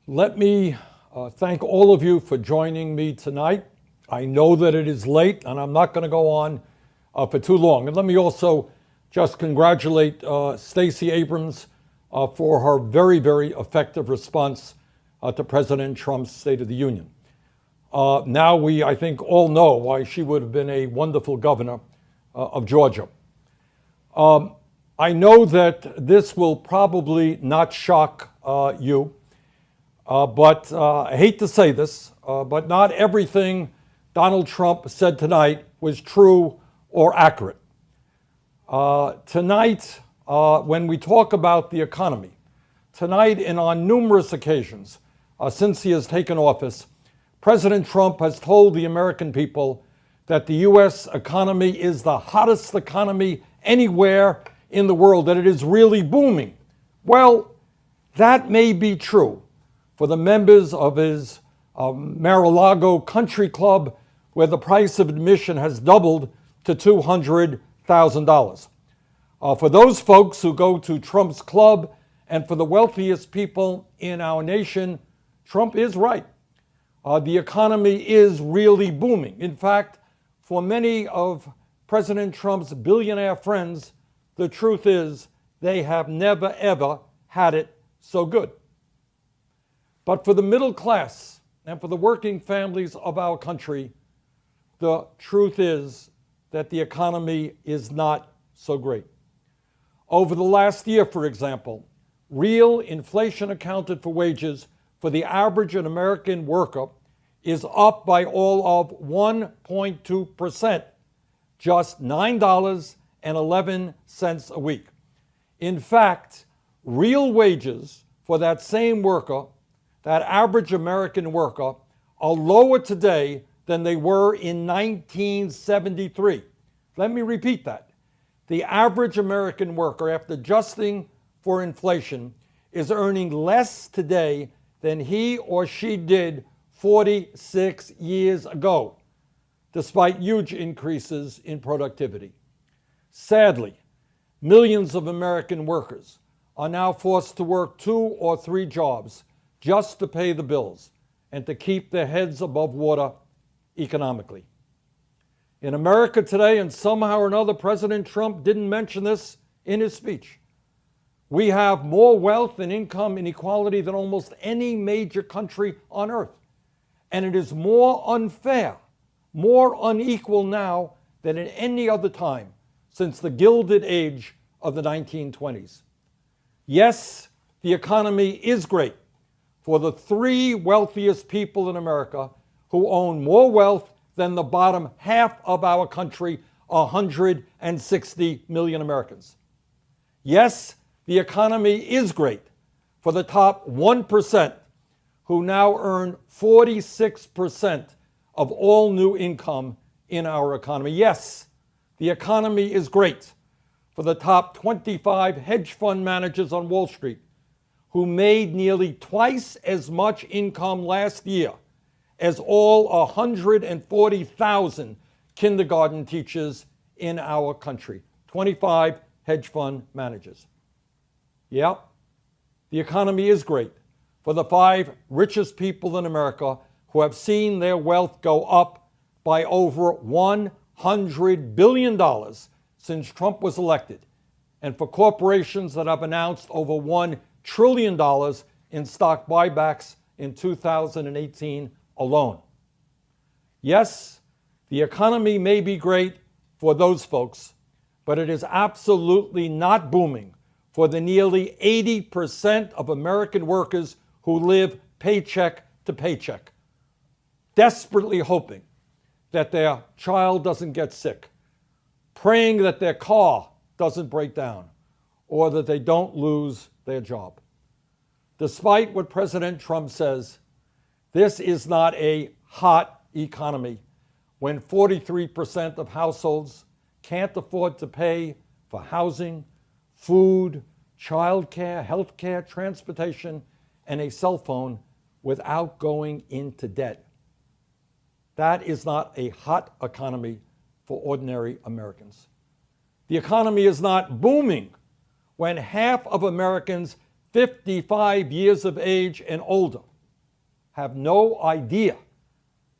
Let me thank all of you for joining me tonight. I know that it is late and I'm not going to go on for too long. And let me also just congratulate Stacey Abrams for her very, very effective response to President Trump's State of the Union. Now we, I think, all know why she would have been a wonderful governor of Georgia. I know that this will probably not shock you. But I hate to say this, but not everything Donald Trump said tonight was true or accurate. Tonight, when we talk about the economy, tonight and on numerous occasions since he has taken office, President Trump has told the American people that the U.S. economy is the hottest economy anywhere in the world, that it is really booming. Well, that may be true for the members of his Mar-a-Lago country club, where the price of admission has doubled to $200,000. For those folks who go to Trump's club and for the wealthiest people in our nation, Trump is right. The economy is really booming. In fact, for many of President Trump's billionaire friends, the truth is they have never, ever had it so good. But for the middle class and for the working families of our country, the truth is that the economy is not so great. Over the last year, for example, real inflation accounted for wages for the average American worker is up by all of 1.2%, just $9.11 a week. In fact, real wages for that same worker, that average American worker, are lower today than they were in 1973. Let me repeat that. The average American worker, after adjusting for inflation, is earning less today than he or she did 46 years ago, despite huge increases in productivity. Sadly, millions of American workers are now forced to work 2 or 3 jobs just to pay the bills and to keep their heads above water economically. In America today, and somehow or another, President Trump didn't mention this in his speech, we have more wealth and income inequality than almost any major country on earth. And it is more unfair, more unequal now than at any other time since the Gilded Age of the 1920s. Yes, the economy is great for the 3 wealthiest people in America who own more wealth than the bottom half of our country, 160 million Americans. Yes, the economy is great for the top 1% who now earn 46% of all new income in our economy. Yes, the economy is great for the top 25 hedge fund managers on Wall Street who made nearly twice as much income last year as all 140,000 kindergarten teachers in our country. 25 hedge fund managers. Yeah, the economy is great for the 5 richest people in America who have seen their wealth go up by over $100 billion since Trump was elected, and for corporations that have announced over $1 trillion in stock buybacks in 2018 alone. Yes, the economy may be great for those folks, but it is absolutely not booming for the nearly 80% of American workers who live paycheck to paycheck, desperately hoping that their child doesn't get sick, praying that their car doesn't break down, or that they don't lose their job. Despite what President Trump says, this is not a hot economy when 43% of households can't afford to pay for housing, food, childcare, healthcare, transportation, and a cell phone without going into debt. That is not a hot economy for ordinary Americans. The economy is not booming when half of Americans 55 years of age and older have no idea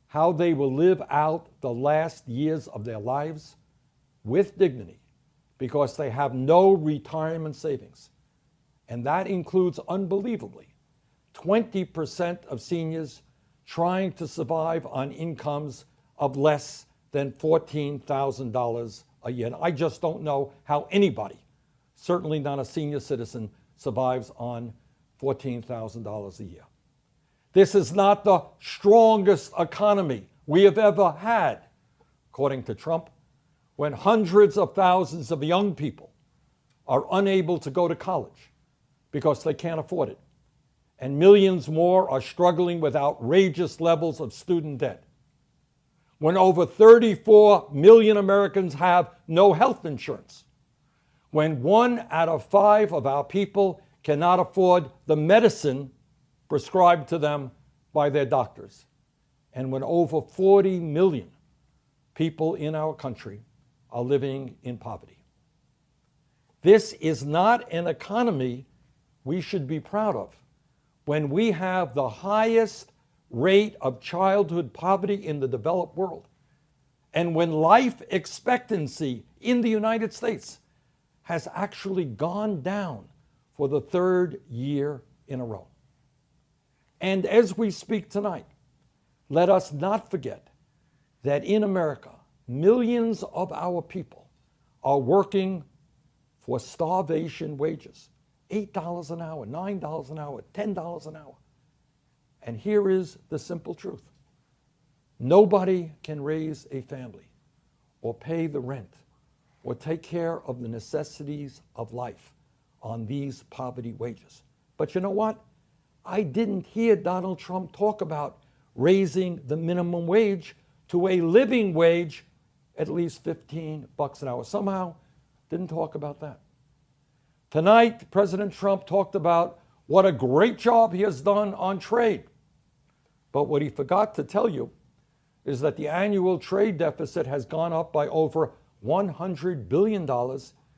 how they will live out the last years of their lives with dignity because they have no retirement savings. And that includes, unbelievably, 20% of seniors trying to survive on incomes of less than $14,000 a year. And I just don't know how anybody, certainly not a senior citizen, survives on $14,000 a year. This is not the strongest economy we have ever had, according to Trump, when hundreds of thousands of young people are unable to go to college because they can't afford it. And millions more are struggling with outrageous levels of student debt. When over 34 million Americans have no health insurance. When 1 out of 5 of our people cannot afford the medicine prescribed to them by their doctors. And when over 40 million people in our country are living in poverty. This is not an economy we should be proud of when we have the highest rate of childhood poverty in the developed world, and when life expectancy in the United States has actually gone down for the 3rd year in a row. And as we speak tonight, let us not forget that in America, millions of our people are working for starvation wages. $8 an hour, $9 an hour, $10 an hour. And here is the simple truth. Nobody can raise a family or pay the rent or take care of the necessities of life on these poverty wages. But you know what? I didn't hear Donald Trump talk about raising the minimum wage to a living wage, at least $15 an hour. Somehow, didn't talk about that. Tonight, President Trump talked about what a great job he has done on trade. But what he forgot to tell you is that the annual trade deficit has gone up by over $100 billion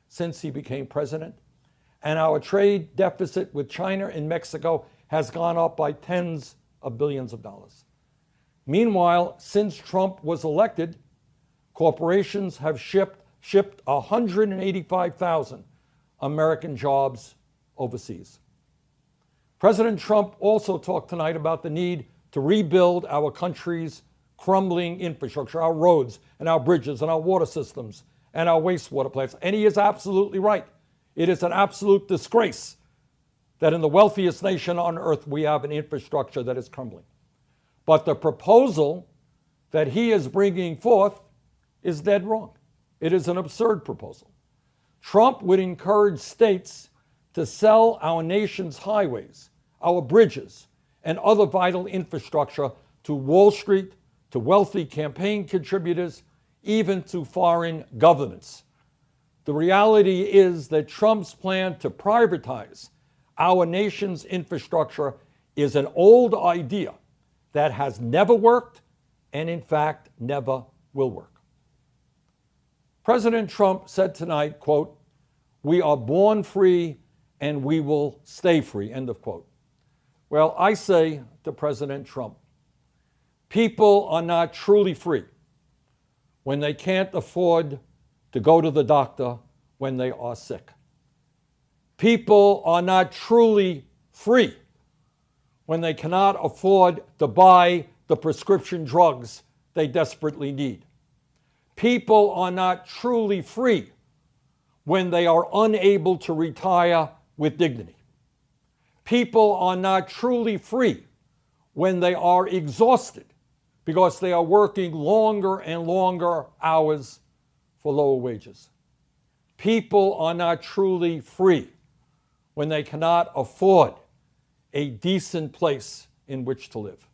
since he became president. And our trade deficit with China and Mexico has gone up by tens of billions of dollars. Meanwhile, since Trump was elected, corporations have shipped 185,000 American jobs overseas. President Trump also talked tonight about the need to rebuild our country's crumbling infrastructure, our roads and our bridges and our water systems and our wastewater plants. And he is absolutely right. It is an absolute disgrace that in the wealthiest nation on earth we have an infrastructure that is crumbling. But the proposal that he is bringing forth is dead wrong. It is an absurd proposal. Trump would encourage states to sell our nation's highways, our bridges, and other vital infrastructure to Wall Street, to wealthy campaign contributors, even to foreign governments. The reality is that Trump's plan to privatize our nation's infrastructure is an old idea that has never worked and, in fact, never will work. President Trump said tonight, quote, "We are born free and we will stay free," end of quote. Well, I say to President Trump, people are not truly free when they can't afford to go to the doctor when they are sick. People are not truly free when they cannot afford to buy the prescription drugs they desperately need. People are not truly free when they are unable to retire with dignity. People are not truly free when they are exhausted because they are working longer and longer hours for lower wages. People are not truly free when they cannot afford a decent place in which to live.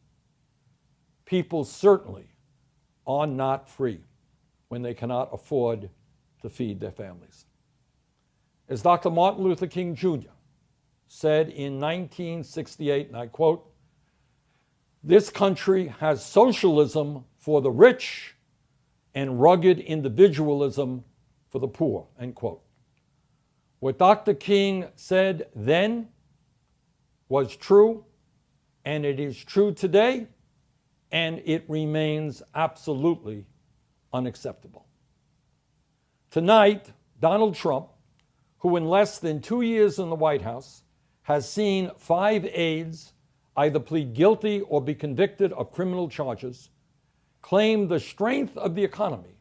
People certainly are not free when they cannot afford to feed their families. As Dr. Martin Luther King Jr. said in 1968, and I quote, "This country has socialism for the rich and rugged individualism for the poor," end quote. What Dr. King said then was true and it is true today, and it remains absolutely unacceptable. Tonight, Donald Trump, who in less than 2 years in the White House has seen 5 aides either plead guilty or be convicted of criminal charges, claimed the strength of the economy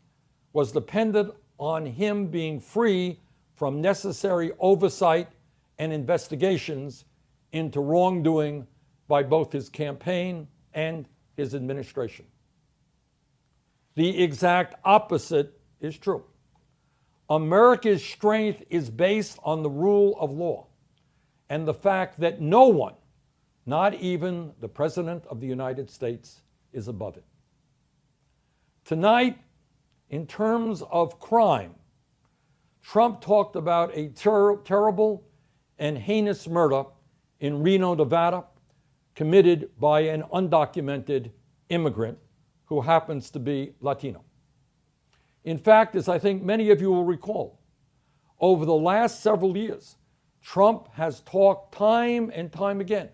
was dependent on him being free from necessary oversight and investigations into wrongdoing by both his campaign and his administration. The exact opposite is true. America's strength is based on the rule of law and the fact that no one, not even the President of the United States, is above it. Tonight, in terms of crime, Trump talked about a terrible and heinous murder in Reno, Nevada, committed by an undocumented immigrant who happens to be Latino. In fact, as I think many of you will recall, over the last several years, Trump has talked time and time again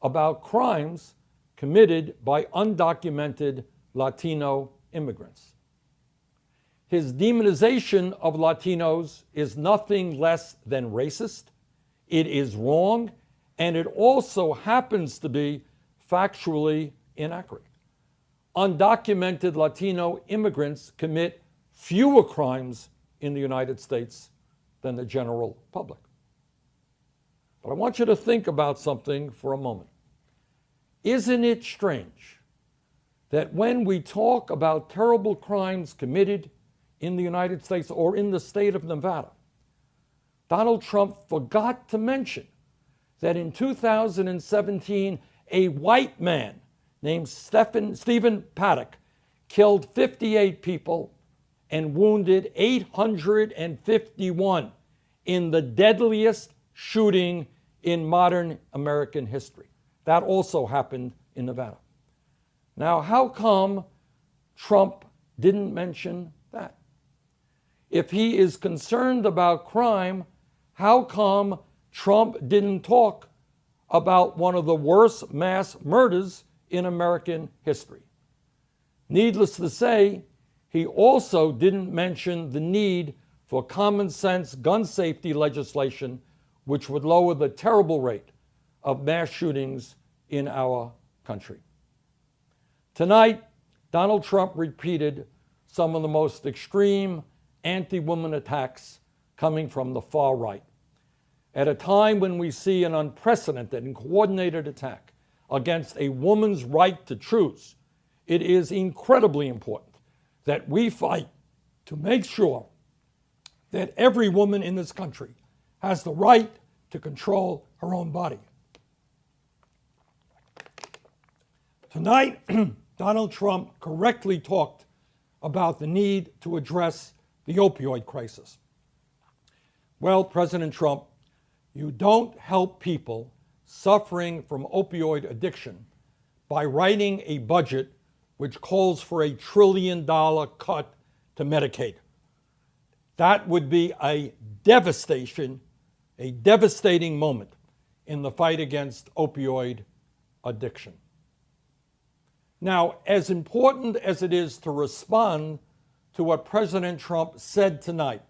about crimes committed by undocumented Latino immigrants. His demonization of Latinos is nothing less than racist. It is wrong, and it also happens to be factually inaccurate. Undocumented Latino immigrants commit fewer crimes in the United States than the general public. But I want you to think about something for a moment. Isn't it strange that when we talk about terrible crimes committed in the United States or in the state of Nevada, Donald Trump forgot to mention that in 2017, a white man named Stephen Paddock killed 58 people and wounded 851 in the deadliest shooting in modern American history. That also happened in Nevada. Now, how come Trump didn't mention that? If he is concerned about crime, how come Trump didn't talk about one of the worst mass murders in American history? Needless to say, he also didn't mention the need for common sense gun safety legislation, which would lower the terrible rate of mass shootings in our country. Tonight, Donald Trump repeated some of the most extreme anti-woman attacks coming from the far right. At a time when we see an unprecedented and coordinated attack against a woman's right to choose, it is incredibly important that we fight to make sure that every woman in this country has the right to control her own body. Tonight, Donald Trump correctly talked about the need to address the opioid crisis. Well, President Trump, you don't help people suffering from opioid addiction by writing a budget which calls for $1 trillion cut to Medicaid. That would be a devastating moment in the fight against opioid addiction. Now, as important as it is to respond to what President Trump said tonight,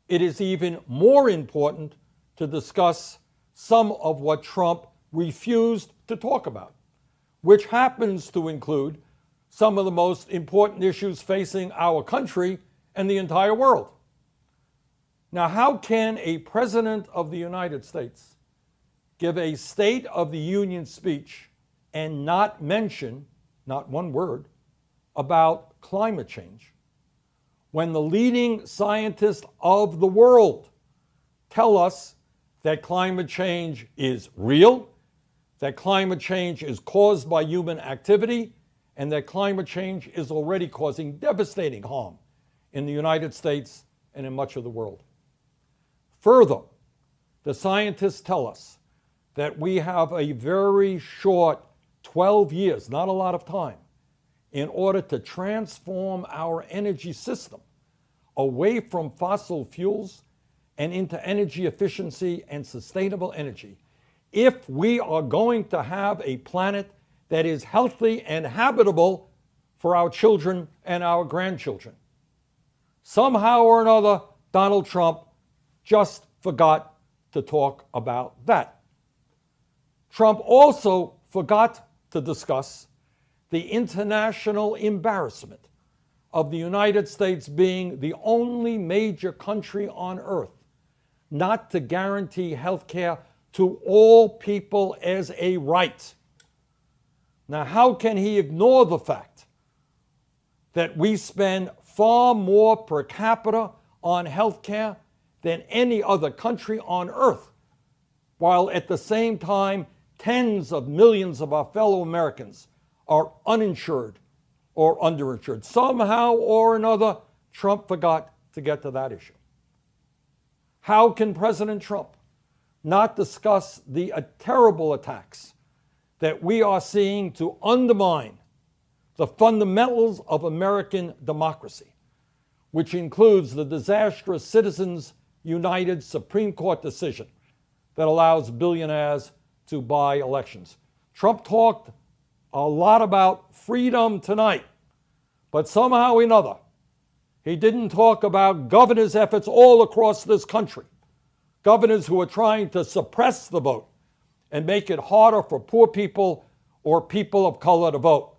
it is even more important to discuss some of what Trump refused to talk about, which happens to include some of the most important issues facing our country and the entire world. Now, how can a president of the United States give a State of the Union speech and not mention, not one word, about climate change when the leading scientists of the world tell us that climate change is real, that climate change is caused by human activity, and that climate change is already causing devastating harm in the United States and in much of the world? Further, the scientists tell us that we have a very short 12 years, not a lot of time, in order to transform our energy system away from fossil fuels and into energy efficiency and sustainable energy, if we are going to have a planet that is healthy and habitable for our children and our grandchildren. Somehow or another, Donald Trump just forgot to talk about that. Trump also forgot to discuss the international embarrassment of the United States being the only major country on earth not to guarantee health care to all people as a right. Now, how can he ignore the fact that we spend far more per capita on health care than any other country on earth, while at the same time tens of millions of our fellow Americans are uninsured or underinsured? Somehow or another, Trump forgot to get to that issue. How can President Trump not discuss the terrible attacks that we are seeing to undermine the fundamentals of American democracy, which includes the disastrous Citizens United Supreme Court decision that allows billionaires to buy elections? Trump talked a lot about freedom tonight, but somehow or another, he didn't talk about governors' efforts all across this country. Governors who are trying to suppress the vote and make it harder for poor people or people of color to vote.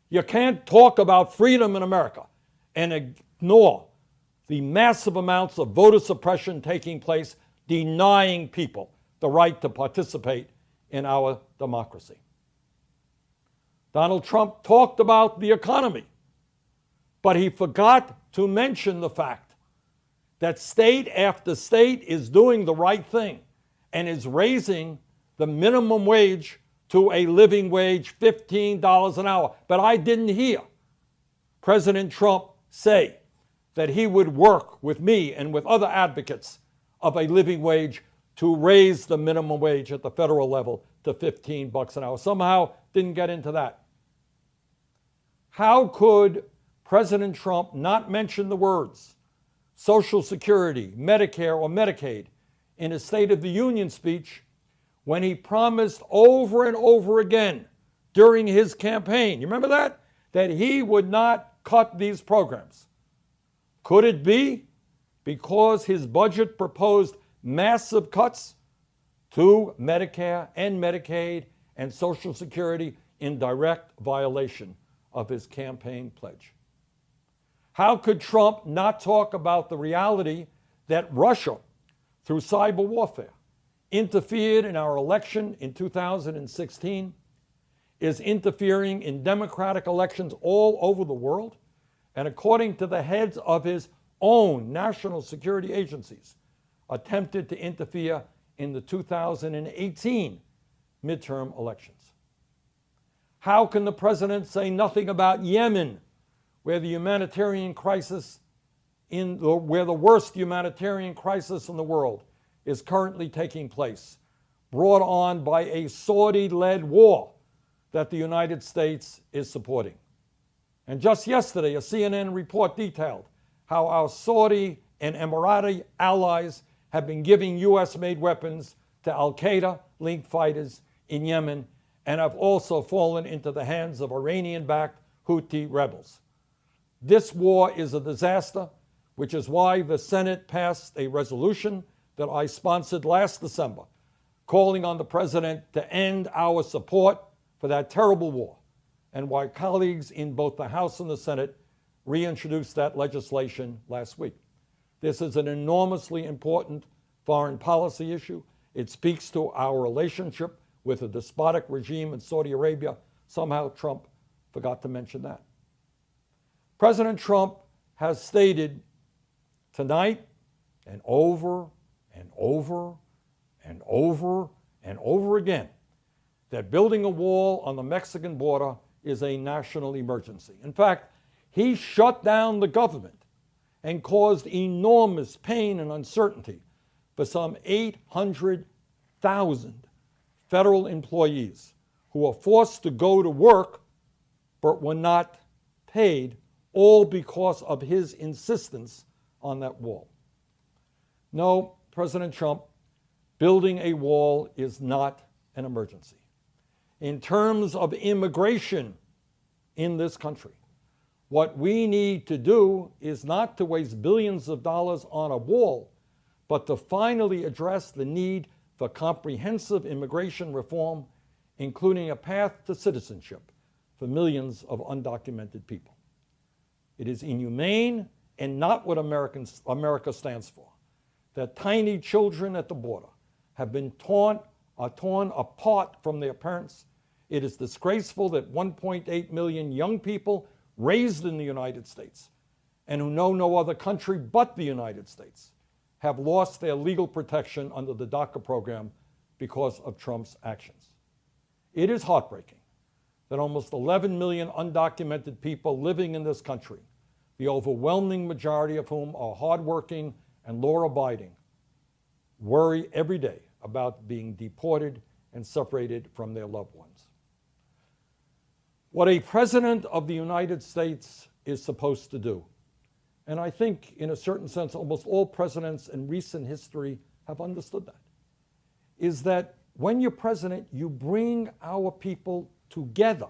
You can't talk about freedom in America and ignore the massive amounts of voter suppression taking place, denying people the right to participate in our democracy. Donald Trump talked about the economy, but he forgot to mention the fact that state after state is doing the right thing and is raising the minimum wage to a living wage, $15 an hour. But I didn't hear President Trump say that he would work with me and with other advocates of a living wage to raise the minimum wage at the federal level to $15 an hour. Somehow didn't get into that. How could President Trump not mention the words Social Security, Medicare, or Medicaid in his State of the Union speech when he promised over and over again during his campaign, you remember that? That he would not cut these programs? Could it be because his budget proposed massive cuts to Medicare and Medicaid and Social Security in direct violation of his campaign pledge? How could Trump not talk about the reality that Russia, through cyber warfare, interfered in our election in 2016, is interfering in democratic elections all over the world, and according to the heads of his own national security agencies, attempted to interfere in the 2018 midterm elections? How can the president say nothing about Yemen, where the humanitarian crisis where the worst humanitarian crisis in the world is currently taking place, brought on by a Saudi-led war that the United States is supporting? And just yesterday, a CNN report detailed how our Saudi and Emirati allies have been giving U.S.-made weapons to al-Qaeda-linked fighters in Yemen and have also fallen into the hands of Iranian-backed Houthi rebels. This war is a disaster, which is why the Senate passed a resolution that I sponsored last December, calling on the president to end our support for that terrible war, and why colleagues in both the House and the Senate reintroduced that legislation last week. This is an enormously important foreign policy issue. It speaks to our relationship with a despotic regime in Saudi Arabia. Somehow Trump forgot to mention that. President Trump has stated tonight and over and over and over and over again that building a wall on the Mexican border is a national emergency. In fact, he shut down the government and caused enormous pain and uncertainty for some 800,000 federal employees who were forced to go to work but were not paid, all because of his insistence on that wall. No, President Trump, building a wall is not an emergency. In terms of immigration in this country, what we need to do is not to waste billions of dollars on a wall, but to finally address the need for comprehensive immigration reform, including a path to citizenship for millions of undocumented people. It is inhumane and not what America stands for, that tiny children at the border have been torn apart from their parents. It is disgraceful that 1.8 million young people raised in the United States and who know no other country but the United States have lost their legal protection under the DACA program because of Trump's actions. It is heartbreaking that almost 11 million undocumented people living in this country, the overwhelming majority of whom are hardworking and law-abiding, worry every day about being deported and separated from their loved ones. What a president of the United States is supposed to do, and I think in a certain sense almost all presidents in recent history have understood that, is that when you're president, you bring our people together,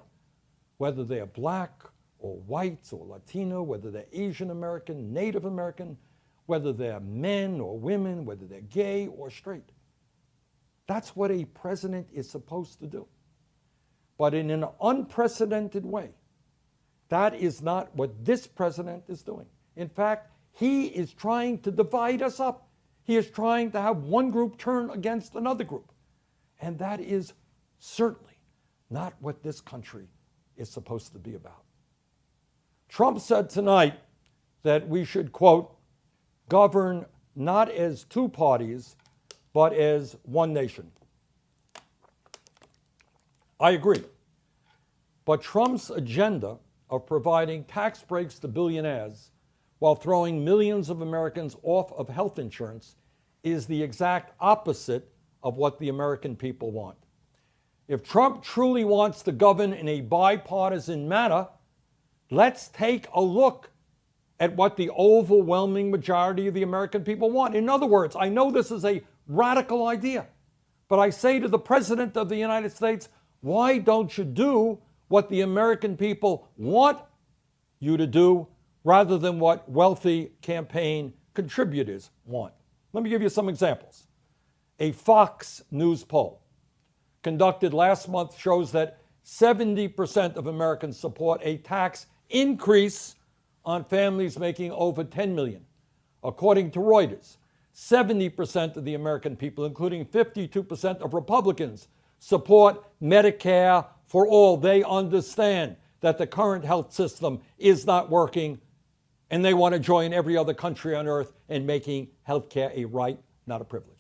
whether they're black or white or Latino, whether they're Asian American, Native American, whether they're men or women, whether they're gay or straight. That's what a president is supposed to do. But in an unprecedented way, that is not what this president is doing. In fact, he is trying to divide us up. He is trying to have one group turn against another group. And that is certainly not what this country is supposed to be about. Trump said tonight that we should, quote, govern not as two parties, but as one nation. I agree. But Trump's agenda of providing tax breaks to billionaires while throwing millions of Americans off of health insurance is the exact opposite of what the American people want. If Trump truly wants to govern in a bipartisan manner, let's take a look at what the overwhelming majority of the American people want. In other words, I know this is a radical idea, but I say to the President of the United States, why don't you do what the American people want you to do rather than what wealthy campaign contributors want? Let me give you some examples. A Fox News poll conducted last month shows that 70% of Americans support a tax increase on families making over $10 million. According to Reuters, 70% of the American people, including 52% of Republicans, support Medicare for all. They understand that the current health system is not working, and they want to join every other country on earth in making healthcare a right, not a privilege.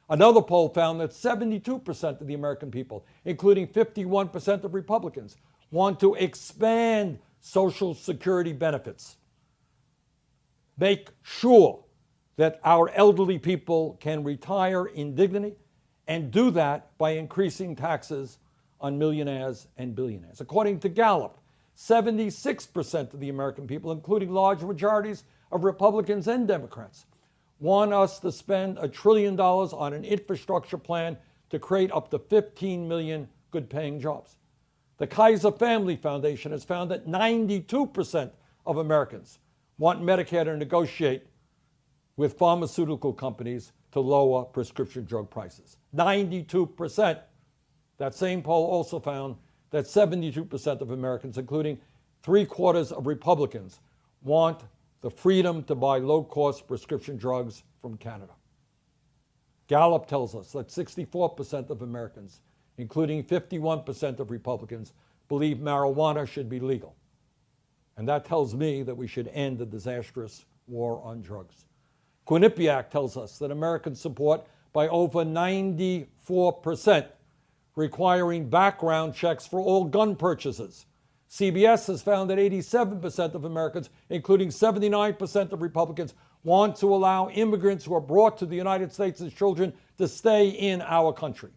Another poll found that 72% of the American people, including 51% of Republicans, want to expand Social Security benefits. Make sure that our elderly people can retire in dignity, and do that by increasing taxes on millionaires and billionaires. According to Gallup, 76% of the American people, including large majorities of Republicans and Democrats, want us to spend $1 trillion on an infrastructure plan to create up to 15 million good-paying jobs. The Kaiser Family Foundation has found that 92% of Americans want Medicare to negotiate with pharmaceutical companies to lower prescription drug prices. 92%. That same poll also found that 72% of Americans, including 3/4 of Republicans, want the freedom to buy low-cost prescription drugs from Canada. Gallup tells us that 64% of Americans, including 51% of Republicans, believe marijuana should be legal. And that tells me that we should end the disastrous war on drugs. Quinnipiac tells us that Americans support by over 94% requiring background checks for all gun purchases. CBS has found that 87% of Americans, including 79% of Republicans, want to allow immigrants who are brought to the United States as children to stay in our country.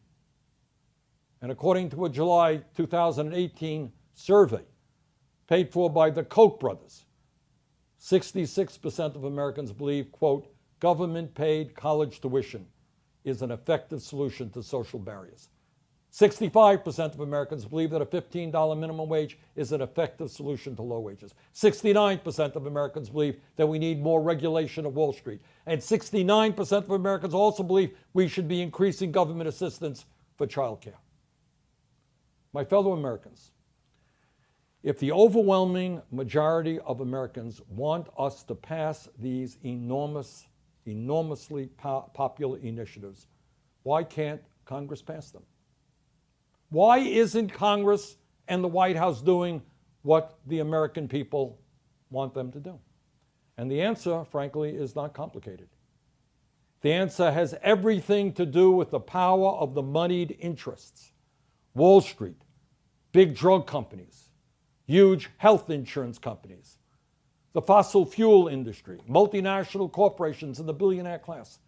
And according to a July 2018 survey paid for by the Koch brothers, 66% of Americans believe, quote, government-paid college tuition is an effective solution to social barriers. 65% of Americans believe that a $15 minimum wage is an effective solution to low wages. 69% of Americans believe that we need more regulation of Wall Street. And 69% of Americans also believe we should be increasing government assistance for child care. My fellow Americans, if the overwhelming majority of Americans want us to pass these enormously popular initiatives, why can't Congress pass them? Why isn't Congress and the White House doing what the American people want them to do? And the answer, frankly, is not complicated. The answer has everything to do with the power of the moneyed interests. Wall Street, big drug companies, huge health insurance companies, the fossil fuel industry, multinational corporations in the billionaire class.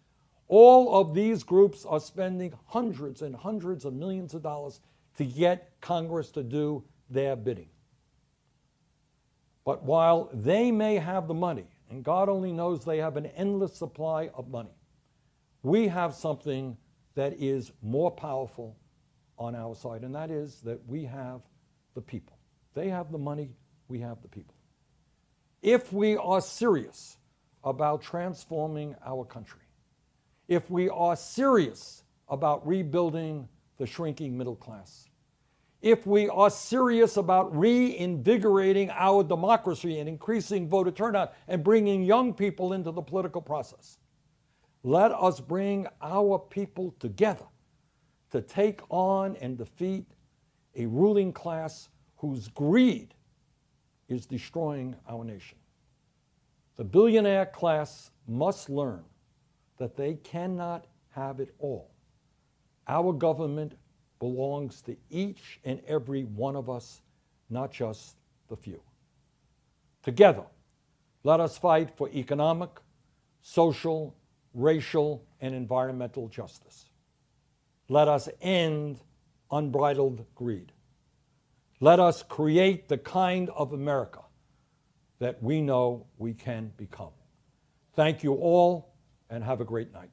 All of these groups are spending hundreds and hundreds of millions of dollars to get Congress to do their bidding. But while they may have the money, and God only knows they have an endless supply of money, we have something that is more powerful on our side, and that is that we have the people. They have the money, we have the people. If we are serious about transforming our country, if we are serious about rebuilding the shrinking middle class, if we are serious about reinvigorating our democracy and increasing voter turnout and bringing young people into the political process, let us bring our people together to take on and defeat a ruling class whose greed is destroying our nation. The billionaire class must learn that they cannot have it all. Our government belongs to each and every one of us, not just the few. Together, let us fight for economic, social, racial, and environmental justice. Let us end unbridled greed. Let us create the kind of America that we know we can become. Thank you all, and have a great night.